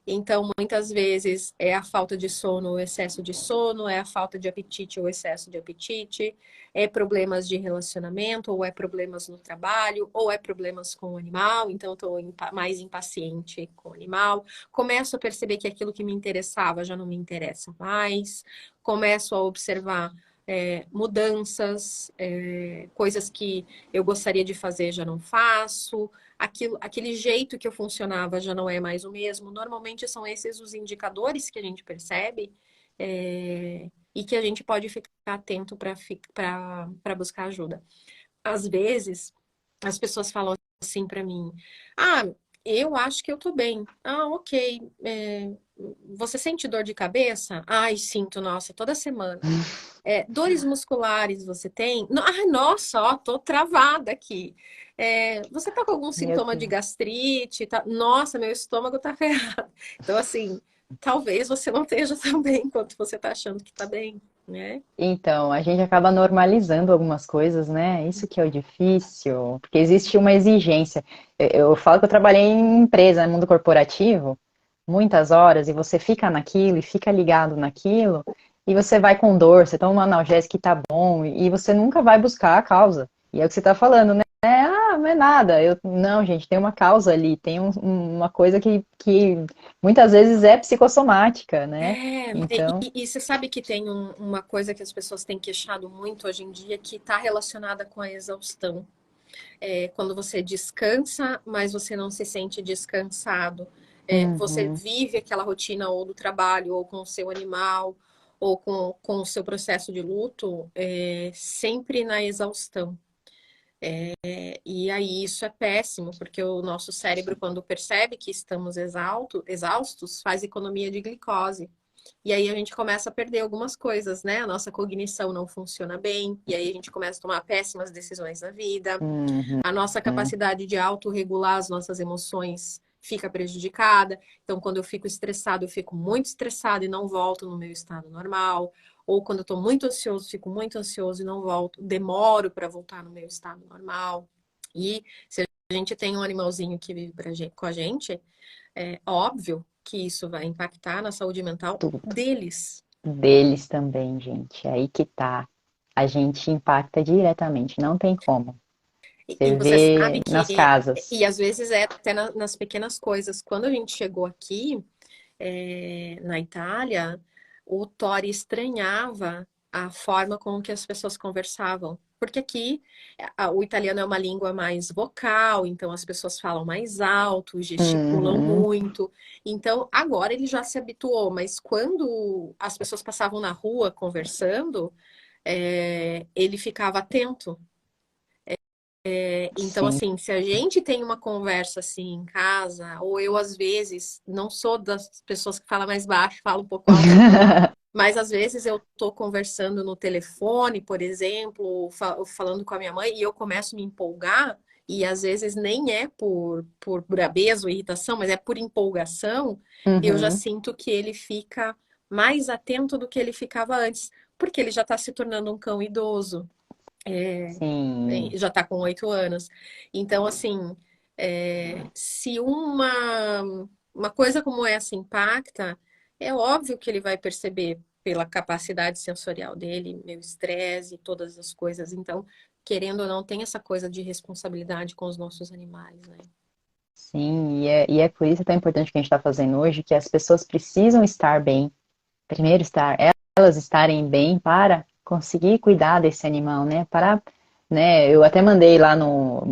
Speaker 1: Então, muitas vezes é a falta de sono ou excesso de sono, é a falta de apetite ou excesso de apetite, é problemas de relacionamento, ou é problemas no trabalho, ou é problemas com o animal, então estou mais impaciente com o animal. Começo a perceber que aquilo que me interessava já não me interessa mais, começo a observar. Mudanças, coisas que eu gostaria de fazer já não faço, aquele jeito que eu funcionava já não é mais o mesmo. Normalmente são esses os indicadores que a gente percebe e que a gente pode ficar atento para buscar ajuda. Às vezes, as pessoas falam assim para mim: Ah, eu acho que eu tô bem. Ah, ok. Você sente dor de cabeça? Ai, sinto, nossa, toda semana. Dores musculares você tem? Ai, nossa, ó, tô travada aqui. Você tá com algum
Speaker 2: meu
Speaker 1: sintoma de
Speaker 2: Deus.
Speaker 1: gastrite? Nossa, meu estômago tá ferrado. Então, assim, talvez você não esteja tão bem quanto você tá achando que tá bem, né?
Speaker 2: Então, a gente acaba normalizando algumas coisas, né? Isso que é o difícil, porque existe uma exigência. Eu falo que eu trabalhei em empresa, no mundo corporativo, muitas horas, e você fica naquilo e fica ligado naquilo, e você vai com dor, você toma um analgésico que tá bom, e você nunca vai buscar a causa. E é o que você tá falando, né? Não é nada. Não, gente, tem uma causa ali, tem uma coisa que muitas vezes é psicossomática, né? Então,
Speaker 1: E você sabe que tem uma coisa que as pessoas têm queixado muito hoje em dia que está relacionada com a exaustão. Quando você descansa, mas você não se sente descansado. Você
Speaker 2: uhum,
Speaker 1: vive aquela rotina ou do trabalho, ou com o seu animal, ou com o seu processo de luto, sempre na exaustão. E aí isso é péssimo, porque o nosso cérebro, quando percebe que estamos exaustos, faz economia de glicose. E aí a gente começa a perder algumas coisas, né? A nossa cognição não funciona bem, e aí a gente começa a tomar péssimas decisões na vida.
Speaker 2: uhum.
Speaker 1: A nossa capacidade de autorregular as nossas emoções fica prejudicada. Então, quando eu fico estressado, eu fico muito estressado e não volto no meu estado normal. Ou quando eu estou muito ansioso, fico muito ansioso e não volto, demoro para voltar no meu estado normal. E se a gente tem um animalzinho que vive com a gente, é óbvio que isso vai impactar na saúde mental
Speaker 2: Tudo.
Speaker 1: deles.
Speaker 2: deles também, gente. É aí que tá. A gente impacta diretamente, não tem como.
Speaker 1: E
Speaker 2: Você
Speaker 1: você sabe
Speaker 2: vê nas
Speaker 1: que,
Speaker 2: casas.
Speaker 1: e às vezes é até nas pequenas coisas. Quando a gente chegou aqui, na Itália, o Tori estranhava a forma com que as pessoas conversavam. Porque aqui o italiano é uma língua mais vocal, então as pessoas falam mais alto, gesticulam
Speaker 2: Uhum,
Speaker 1: muito. Então agora ele já se habituou, mas quando as pessoas passavam na rua conversando, ele ficava atento. Então,
Speaker 2: sim.
Speaker 1: assim, se a gente tem uma conversa assim em casa, ou eu às vezes não sou das pessoas que falam mais baixo, falo um pouco alto, mas às vezes eu tô conversando no telefone, por exemplo, falando com a minha mãe, e eu começo a me empolgar, e às vezes nem é por brabeza ou irritação, mas é por empolgação, eu já
Speaker 2: Uhum,
Speaker 1: sinto que ele fica mais atento do que ele ficava antes, porque ele já está se tornando um cão idoso.
Speaker 2: sim.
Speaker 1: Já está com 8 anos. Então, assim, se uma coisa como essa impacta, é óbvio que ele vai perceber pela capacidade sensorial dele, meu estresse e todas as coisas. Então, querendo ou não, tem essa coisa de responsabilidade com os nossos animais, né?
Speaker 2: Sim, e é por isso tão importante que a gente está fazendo hoje, que as pessoas precisam estar bem. Primeiro, elas estarem bem para conseguir cuidar desse animal, né? Para, né? Eu até mandei lá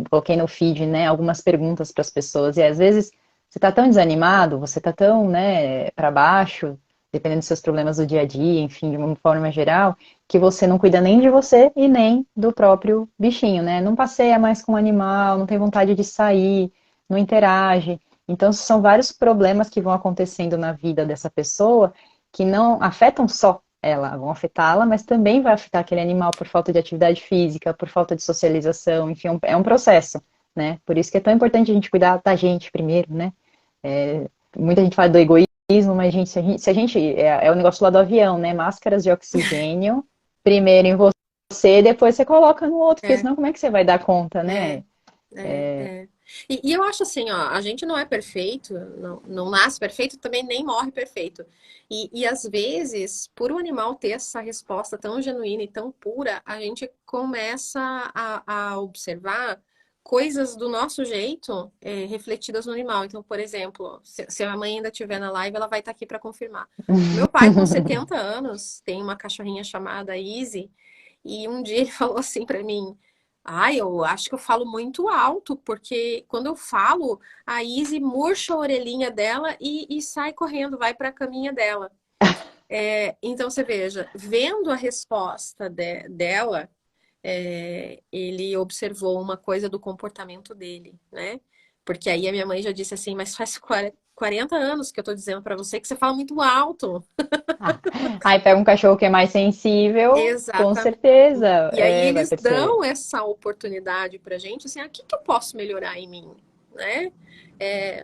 Speaker 2: coloquei no feed, né? Algumas perguntas para as pessoas e às vezes você tá tão desanimado, você tá tão, né? Para baixo, dependendo dos seus problemas do dia a dia, enfim, de uma forma geral, que você não cuida nem de você e nem do próprio bichinho, né? Não passeia mais com o animal, não tem vontade de sair, não interage. Então, são vários problemas que vão acontecendo na vida dessa pessoa que não afetam só ela, vão afetá-la, mas também vai afetar aquele animal por falta de atividade física, por falta de socialização, enfim, é um processo, né? Por isso que é tão importante a gente cuidar da gente primeiro, né? Muita gente fala do egoísmo, mas gente, se a gente é o negócio lá do avião, né? Máscaras de oxigênio, primeiro em você, depois você coloca no outro, porque
Speaker 1: É,
Speaker 2: senão como é que você vai dar conta,
Speaker 1: é.
Speaker 2: né?
Speaker 1: É. E eu acho assim, ó, a gente não é perfeito, não nasce perfeito, também nem morre perfeito. E às vezes, por o animal ter essa resposta tão genuína e tão pura, a gente começa a observar coisas do nosso jeito refletidas no animal. Então, por exemplo, se a mãe ainda estiver na live, ela vai estar aqui para confirmar. O meu pai, com 70 anos, tem uma cachorrinha chamada Easy, e um dia ele falou assim para mim. Ah, eu acho que eu falo muito alto, porque quando eu falo, a Izzy murcha a orelhinha dela e sai correndo, vai para a caminha dela. Então você veja, vendo a resposta dela, ele observou uma coisa do comportamento dele, né? Porque aí a minha mãe já disse assim, mas faz 40 anos que eu tô dizendo para você que você fala muito alto.
Speaker 2: Ah, aí pega um cachorro que é mais sensível, com
Speaker 1: Exatamente.
Speaker 2: certeza,
Speaker 1: E aí
Speaker 2: vai
Speaker 1: eles
Speaker 2: perceber.
Speaker 1: dão essa oportunidade pra gente, assim, o que que eu posso melhorar em mim, né?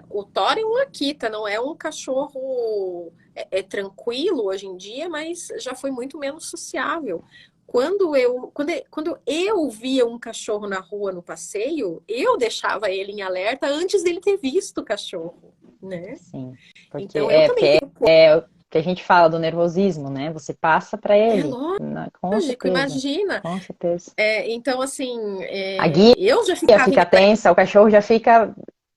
Speaker 1: O Thor é um Akita, não é um cachorro tranquilo hoje em dia, mas já foi muito menos sociável. Quando eu via um cachorro na rua no passeio, eu deixava ele em alerta antes dele ter visto o cachorro, né?
Speaker 2: Sim, porque
Speaker 1: Então eu também tenho.
Speaker 2: é o que a gente fala do nervosismo, né? Você passa para
Speaker 1: É
Speaker 2: ele, com
Speaker 1: lógico,
Speaker 2: certeza,
Speaker 1: imagina.
Speaker 2: com certeza.
Speaker 1: Então, assim,
Speaker 2: A guia
Speaker 1: eu já ficava em
Speaker 2: fica tensa, o cachorro já fica,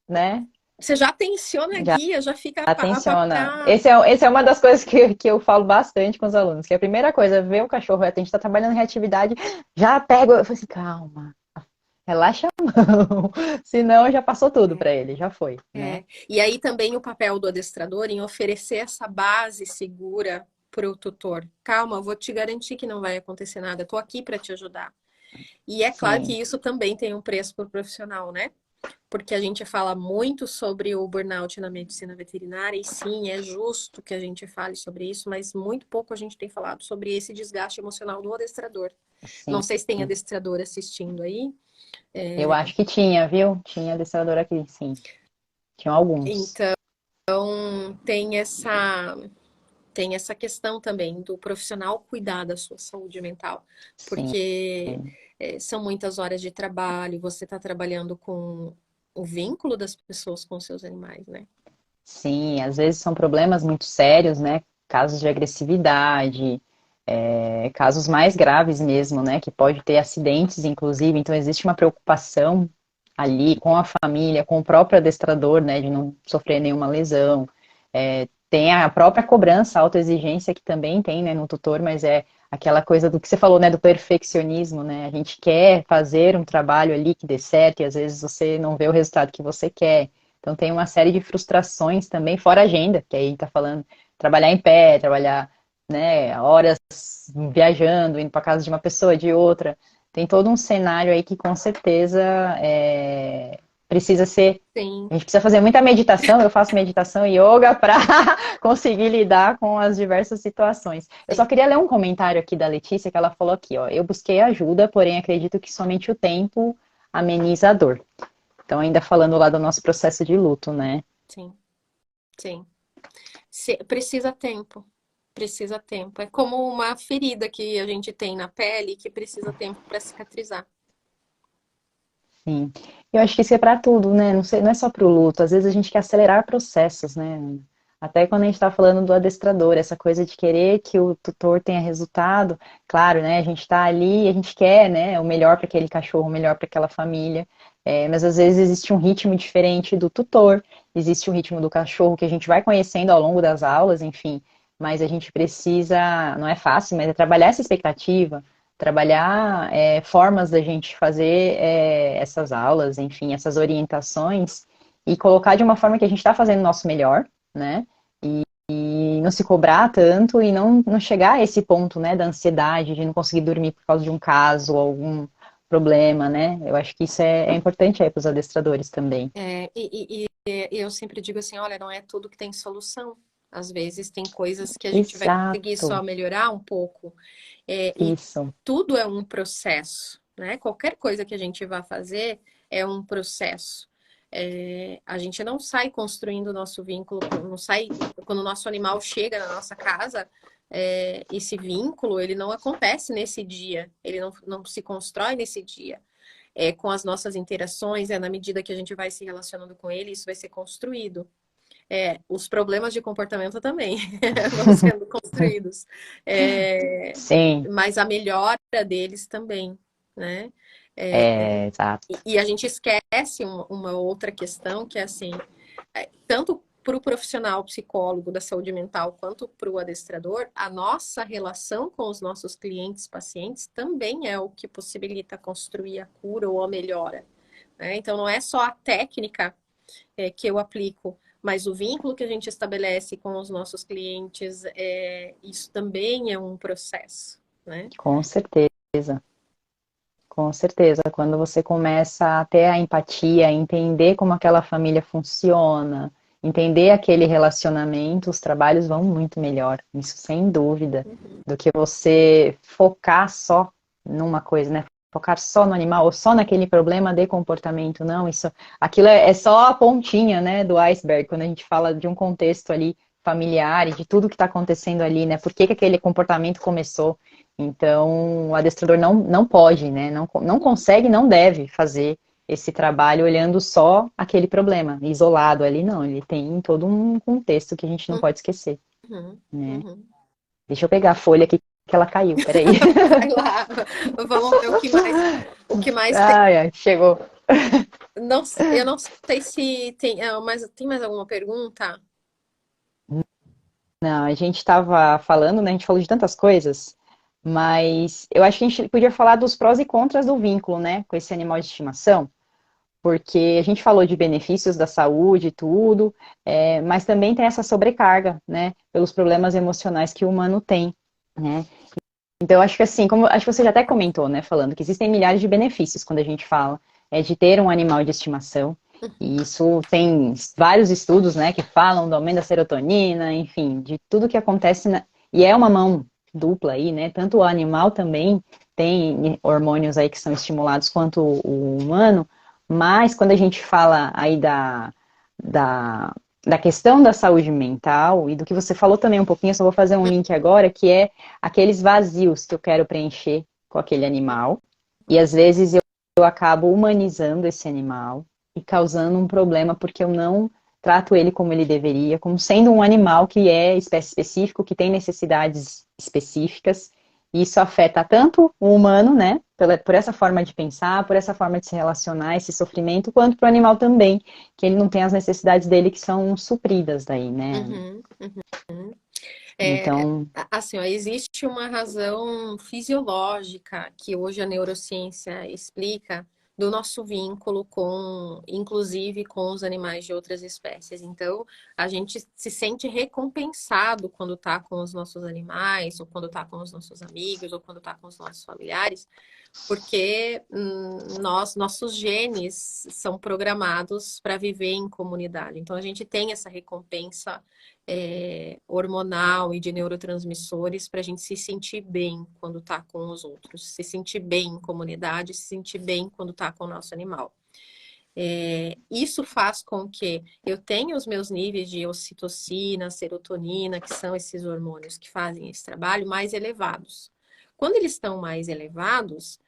Speaker 2: né?
Speaker 1: Você já tensiona a
Speaker 2: Já
Speaker 1: guia, já fica
Speaker 2: atenciona. Esse é uma das coisas que eu falo bastante com os alunos, que a primeira coisa, ver o cachorro, a gente está trabalhando em reatividade, já pego, eu falo assim, calma, relaxa a mão, senão já passou tudo para ele, já foi, né?
Speaker 1: E aí também o papel do adestrador em oferecer essa base segura para o tutor. Calma, eu vou te garantir que não vai acontecer nada, eu tô aqui para te ajudar. E é claro que
Speaker 2: Sim,
Speaker 1: isso também tem um preço para o profissional, né? Porque a gente fala muito sobre o burnout na medicina veterinária, e sim, é justo que a gente fale sobre isso, mas muito pouco a gente tem falado sobre esse desgaste emocional do adestrador. Não
Speaker 2: sim.
Speaker 1: sei se tem adestrador assistindo aí.
Speaker 2: Eu acho que tinha, viu? Tinha adestrador aqui, sim. Tinham alguns.
Speaker 1: Então, tem essa tem essa questão também do profissional cuidar da sua saúde mental,
Speaker 2: Sim.
Speaker 1: porque são muitas horas de trabalho, você está trabalhando com o vínculo das pessoas com seus animais, né?
Speaker 2: Sim, às vezes são problemas muito sérios, né? casos de agressividade, casos mais graves mesmo, né? Que pode ter acidentes, inclusive. Então, existe uma preocupação ali com a família, com o próprio adestrador, né? De não sofrer nenhuma lesão. Tem a própria cobrança, a autoexigência que também tem, né, no tutor, mas é aquela coisa do que você falou, né, do perfeccionismo, né? A gente quer fazer um trabalho ali que dê certo e às vezes você não vê o resultado que você quer. Então tem uma série de frustrações também, fora a agenda, que aí tá falando trabalhar em pé, trabalhar, né, horas viajando, indo para casa de uma pessoa, de outra. Tem todo um cenário aí que com certeza precisa ser.
Speaker 1: Sim.
Speaker 2: A gente precisa fazer muita meditação, eu faço meditação e yoga para conseguir lidar com as diversas situações. Eu só
Speaker 1: Sim.
Speaker 2: queria ler um comentário aqui da Letícia, que ela falou aqui, ó, eu busquei ajuda, porém acredito que somente o tempo ameniza a dor. Então, ainda falando lá do nosso processo de luto, né?
Speaker 1: Sim. Sim. Precisa tempo. Precisa tempo. É como uma ferida que a gente tem na pele que precisa tempo para cicatrizar.
Speaker 2: Sim. Eu acho que isso é para tudo, né? Não sei, não é só para o luto. Às vezes a gente quer acelerar processos, né? Até quando a gente está falando do adestrador, essa coisa de querer que o tutor tenha resultado, claro, né? A gente está ali, a gente quer, né? O melhor para aquele cachorro, o melhor para aquela família. Mas às vezes existe um ritmo diferente do tutor, existe o ritmo do cachorro que a gente vai conhecendo ao longo das aulas, enfim. Mas a gente precisa, não é fácil, mas é trabalhar essa expectativa, trabalhar formas da gente fazer essas aulas, enfim, essas orientações e colocar de uma forma que a gente está fazendo o nosso melhor, né? E não se cobrar tanto e não chegar a esse ponto, né, da ansiedade, de não conseguir dormir por causa de um caso ou algum problema, né? Eu acho que isso é importante aí para os adestradores também.
Speaker 1: E eu sempre digo assim, olha, não é tudo que tem solução. Às vezes tem coisas que a gente vai conseguir só
Speaker 2: Exato,
Speaker 1: melhorar um pouco. E
Speaker 2: isso.
Speaker 1: tudo é um processo, né? Qualquer coisa que a gente vá fazer é um processo. A gente não sai construindo o nosso vínculo, não sai quando o nosso animal chega na nossa casa. Esse vínculo ele não acontece nesse dia, ele não se constrói nesse dia. Com as nossas interações, na medida que a gente vai se relacionando com ele, isso vai ser construído. Os problemas de comportamento também vão sendo construídos.
Speaker 2: Sim,
Speaker 1: Mas a melhora deles também, né?
Speaker 2: exato.
Speaker 1: E a gente esquece uma outra questão que é assim, tanto para o profissional psicólogo da saúde mental quanto para o adestrador, a nossa relação com os nossos clientes, pacientes, também é o que possibilita construir a cura ou a melhora. Né? Então, não é só a técnica que eu aplico, mas o vínculo que a gente estabelece com os nossos clientes, isso também é um processo. Né?
Speaker 2: Com certeza. Com certeza, quando você começa a ter a empatia, entender como aquela família funciona, entender aquele relacionamento, os trabalhos vão muito melhor, isso sem dúvida,
Speaker 1: Uhum.
Speaker 2: do que você focar só numa coisa, né? Focar só no animal ou só naquele problema de comportamento, não, aquilo é só a pontinha, né, do iceberg, quando a gente fala de um contexto ali familiar e de tudo que está acontecendo ali, né? Por que que aquele comportamento começou? Então, o adestrador não pode, né? Não consegue, não deve fazer esse trabalho olhando só aquele problema, isolado ali, não. Ele tem todo um contexto que a gente não pode esquecer,
Speaker 1: Uhum.
Speaker 2: né?
Speaker 1: Uhum.
Speaker 2: Deixa eu pegar a folha aqui que ela caiu, peraí.
Speaker 1: Vai lá, vamos ver o que mais tem.
Speaker 2: Ai, ai, chegou.
Speaker 1: Não, eu não sei se tem, mas tem mais alguma pergunta?
Speaker 2: Não, a gente estava falando, né? A gente falou de tantas coisas, mas eu acho que a gente podia falar dos prós e contras do vínculo, né? Com esse animal de estimação. Porque a gente falou de benefícios da saúde e tudo, mas também tem essa sobrecarga, né, pelos problemas emocionais que o humano tem, né. Então, acho que assim, como acho que você já até comentou, né, falando que existem milhares de benefícios quando a gente fala de ter um animal de estimação, e isso tem vários estudos, né, que falam do aumento da serotonina, enfim, de tudo que acontece, e é uma mão dupla aí, né, tanto o animal também tem hormônios aí que são estimulados quanto o humano, mas quando a gente fala aí da, da questão da saúde mental e do que você falou também um pouquinho, eu só vou fazer um link agora, que é aqueles vazios que eu quero preencher com aquele animal. E às vezes eu acabo humanizando esse animal e causando um problema porque eu não trato ele como ele deveria, como sendo um animal que é espécie específico, que tem necessidades específicas. E isso afeta tanto o humano, né, por essa forma de pensar, por essa forma de se relacionar, esse sofrimento, quanto para o animal também, que ele não tem as necessidades dele que são supridas daí, né?
Speaker 1: Uhum, uhum.
Speaker 2: Então,
Speaker 1: Assim, ó, existe uma razão fisiológica que hoje a neurociência explica do nosso vínculo com, inclusive, com os animais de outras espécies. Então, a gente se sente recompensado quando está com os nossos animais, ou quando está com os nossos amigos, ou quando está com os nossos familiares, porque nossos genes são programados para viver em comunidade. Então, a gente tem essa recompensa hormonal e de neurotransmissores para a gente se sentir bem quando está com os outros, se sentir bem em comunidade, se sentir bem quando está com o nosso animal. Isso faz com que eu tenha os meus níveis de ocitocina, serotonina, que são esses hormônios que fazem esse trabalho, mais elevados. Quando eles estão mais elevados,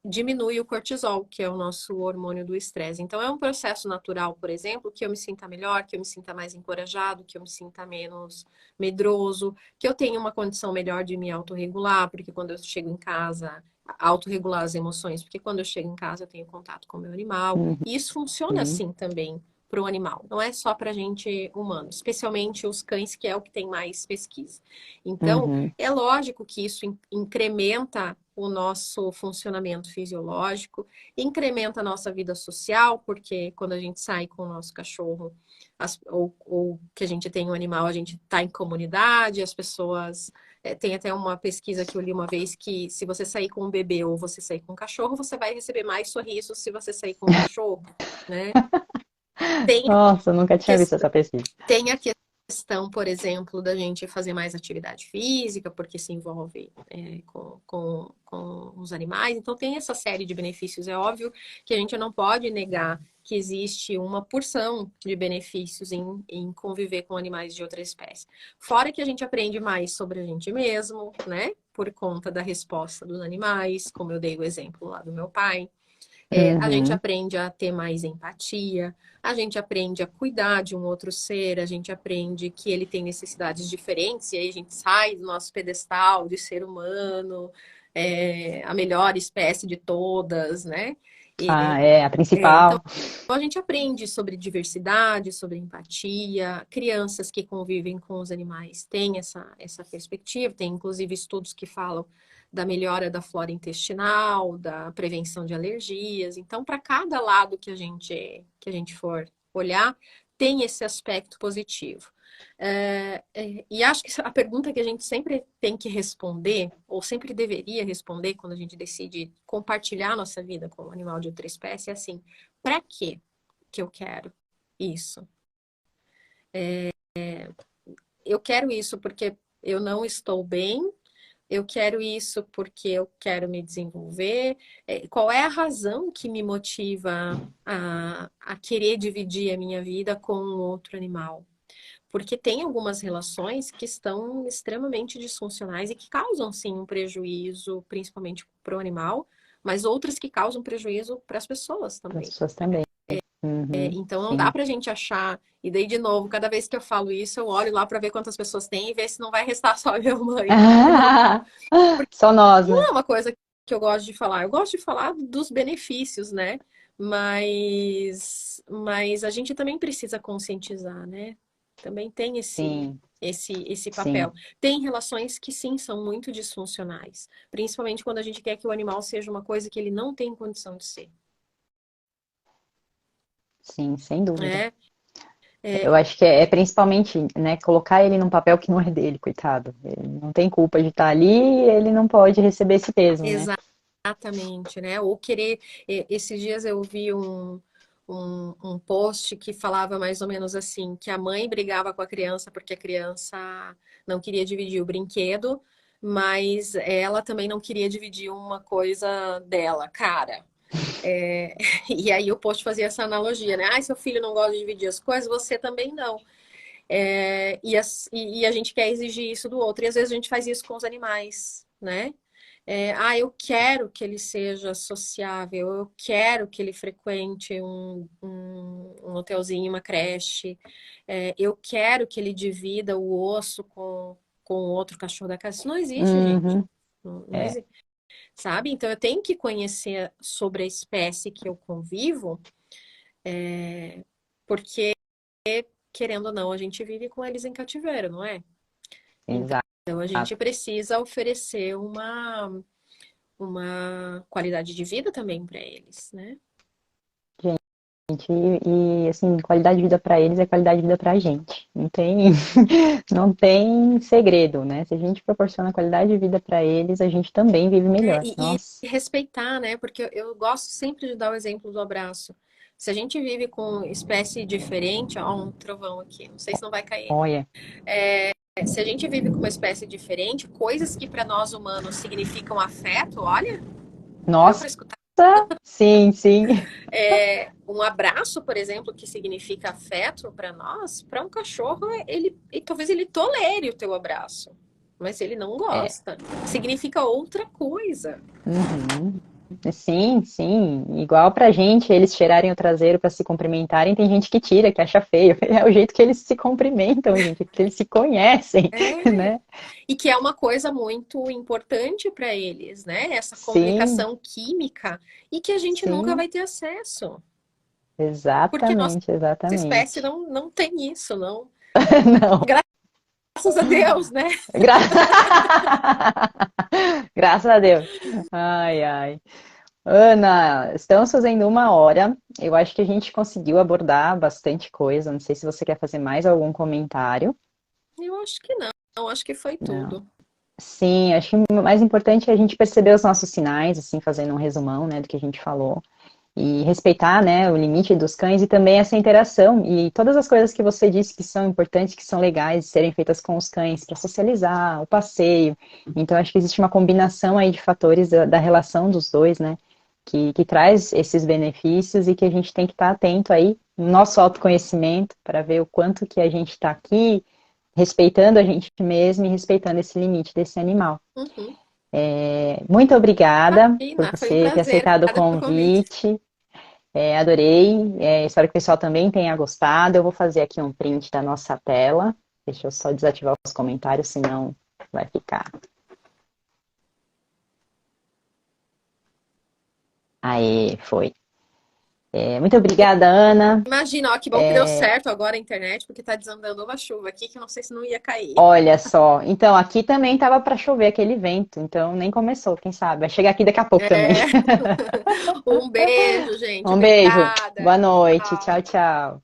Speaker 1: diminui o cortisol, que é o nosso hormônio do estresse. Então, é um processo natural, por exemplo, que eu me sinta melhor, que eu me sinta mais encorajado, que eu me sinta menos medroso, que eu tenha uma condição melhor de me autorregular, porque quando eu chego em casa, autorregular as emoções, porque quando eu chego em casa eu tenho contato com o meu animal. E isso funciona
Speaker 2: uhum,
Speaker 1: assim também para o animal, não é só para a gente humano, especialmente os cães, que é o que tem mais pesquisa. Então,
Speaker 2: uhum,
Speaker 1: é lógico que isso incrementa o nosso funcionamento fisiológico, incrementa a nossa vida social, porque quando a gente sai com o nosso cachorro, ou que a gente tem um animal, a gente está em comunidade, as pessoas. Tem até uma pesquisa que eu li uma vez que se você sair com um bebê ou você sair com um cachorro, você vai receber mais sorrisos se você sair com um cachorro, né? Tem
Speaker 2: nossa, eu nunca tinha visto
Speaker 1: a
Speaker 2: essa pesquisa.
Speaker 1: tem a questão, por exemplo, da gente fazer mais atividade física, porque se envolve com os animais. Então, tem essa série de benefícios. É óbvio que a gente não pode negar que existe uma porção de benefícios em conviver com animais de outra espécie. Fora que a gente aprende mais sobre a gente mesmo, né? Por conta da resposta dos animais, como eu dei o exemplo lá do meu pai. A gente
Speaker 2: Uhum.
Speaker 1: aprende a ter mais empatia, a gente aprende a cuidar de um outro ser, a gente aprende que ele tem necessidades diferentes, e aí a gente sai do nosso pedestal de ser humano, a melhor espécie de todas, né?
Speaker 2: Ah,
Speaker 1: E,
Speaker 2: é a
Speaker 1: então,
Speaker 2: principal.
Speaker 1: a gente aprende sobre diversidade, sobre empatia. Crianças que convivem com os animais têm essa perspectiva. Tem, inclusive, estudos que falam da melhora da flora intestinal, da prevenção de alergias. Então, para cada lado que a gente for olhar, tem esse aspecto positivo. E acho que a pergunta que a gente sempre tem que responder, ou sempre deveria responder quando a gente decide compartilhar nossa vida com um animal de outra espécie, é assim: para quê que eu quero isso? Eu quero isso porque eu não estou bem, eu quero isso porque eu quero me desenvolver. Qual é a razão que me motiva a querer dividir a minha vida com um outro animal? Porque tem algumas relações que estão extremamente disfuncionais e que causam, sim, um prejuízo, principalmente para o animal, mas outras que causam prejuízo para as pessoas
Speaker 2: Para as
Speaker 1: também.
Speaker 2: pessoas também. Uhum,
Speaker 1: Então não dá
Speaker 2: sim.
Speaker 1: para a gente achar. E daí, de novo, cada vez que eu falo isso, eu olho lá para ver quantas pessoas tem e ver se não vai restar só eu, mãe. Não, porque
Speaker 2: Só nós,
Speaker 1: não
Speaker 2: né?
Speaker 1: é uma coisa que eu gosto de falar. Eu gosto de falar dos benefícios, né? Mas a gente também precisa conscientizar, né? Também tem
Speaker 2: Sim,
Speaker 1: esse
Speaker 2: sim,
Speaker 1: papel. Tem relações que sim são muito disfuncionais, principalmente quando a gente quer que o animal seja uma coisa que ele não tem condição de ser,
Speaker 2: sim, sem dúvida.
Speaker 1: né?
Speaker 2: Eu acho que é principalmente, né, colocar ele num papel que não é dele, coitado. Ele não tem culpa de estar ali, ele não pode receber esse peso, né?
Speaker 1: Exatamente, né? Ou querer. Esses dias eu vi um post que falava mais ou menos assim, que a mãe brigava com a criança porque a criança não queria dividir o brinquedo, mas ela também não queria dividir uma coisa dela, cara. E aí o post fazia essa analogia, né? Ah, seu filho não gosta de dividir as coisas, você também não. E a gente quer exigir isso do outro. E às vezes a gente faz isso com os animais, né? Eu quero que ele seja sociável, eu quero que ele frequente um hotelzinho, uma creche. Eu quero que ele divida o osso com outro cachorro da casa. Isso não existe, gente.
Speaker 2: Uhum.
Speaker 1: Não existe, sabe? Então eu tenho que conhecer sobre a espécie que eu convivo, porque, querendo ou não, a gente vive com eles em cativeiro, não é?
Speaker 2: Exato.
Speaker 1: Então a gente precisa oferecer uma qualidade de vida também para eles, né?
Speaker 2: E assim, qualidade de vida para eles é qualidade de vida para a gente. Não tem, não tem segredo, né? Se a gente proporciona qualidade de vida para eles, a gente também vive melhor. Nossa.
Speaker 1: E respeitar, né? Porque eu gosto sempre de dar o exemplo do abraço. Se a gente vive com espécie diferente, ó, um trovão aqui, não sei se não vai cair.
Speaker 2: Olha.
Speaker 1: Se a gente vive com uma espécie diferente, coisas que para nós humanos significam afeto, olha, deu
Speaker 2: Nossa.
Speaker 1: para escutar.
Speaker 2: Sim, sim.
Speaker 1: Um abraço, por exemplo, que significa afeto para nós, para um cachorro, talvez ele tolere o teu abraço, mas ele não
Speaker 2: É.
Speaker 1: gosta. Significa outra coisa.
Speaker 2: Uhum. Sim, sim. Igual pra gente, eles tirarem o traseiro para se cumprimentarem, tem gente que tira, que acha feio. É o jeito que eles se cumprimentam, gente, que eles se conhecem,
Speaker 1: É.
Speaker 2: né?
Speaker 1: E que é uma coisa muito importante para eles, né? Essa
Speaker 2: Sim,
Speaker 1: comunicação química e que a gente nunca
Speaker 2: sim.
Speaker 1: vai ter acesso. Porque nossa
Speaker 2: Exatamente,
Speaker 1: espécie
Speaker 2: exatamente.
Speaker 1: não tem isso, não.
Speaker 2: Não.
Speaker 1: Graças a Deus, né?
Speaker 2: Gra- Graças a Deus. Ai, ai. Ana, estamos fazendo 1 hora. Eu acho que a gente conseguiu abordar bastante coisa. Não sei se você quer fazer mais algum comentário.
Speaker 1: Eu acho que não. Eu acho que foi
Speaker 2: Não.
Speaker 1: tudo.
Speaker 2: Sim, acho que o mais importante é a gente perceber os nossos sinais, assim, fazendo um resumão, né, do que a gente falou. E respeitar, né, o limite dos cães e também essa interação. E todas as coisas que você disse que são importantes, que são legais de serem feitas com os cães, para socializar, o passeio. Então, acho que existe uma combinação aí de fatores da relação dos dois, né, que traz esses benefícios e que a gente tem que estar atento aí no nosso autoconhecimento para ver o quanto que a gente está aqui respeitando a gente mesmo e respeitando esse limite desse animal.
Speaker 1: Uhum.
Speaker 2: Muito obrigada por
Speaker 1: Imagina, foi um
Speaker 2: você ter
Speaker 1: prazer.
Speaker 2: aceitado o
Speaker 1: Obrigada pelo convite.
Speaker 2: convite. Adorei. Espero que o pessoal também tenha gostado. Eu vou fazer aqui um print da nossa tela. Deixa eu só desativar os comentários, senão vai ficar. Aê, foi. Muito obrigada, Ana.
Speaker 1: Imagina, ó, que bom que deu certo agora a internet, porque tá desandando uma chuva aqui que eu não sei se não ia cair.
Speaker 2: Olha só. Então, aqui também estava para chover aquele vento, então nem começou, quem sabe. Vai chegar aqui daqui a pouco também.
Speaker 1: É. Um beijo, gente.
Speaker 2: Um beijo.
Speaker 1: Obrigada.
Speaker 2: Boa noite.
Speaker 1: Tchau.
Speaker 2: Tchau, tchau.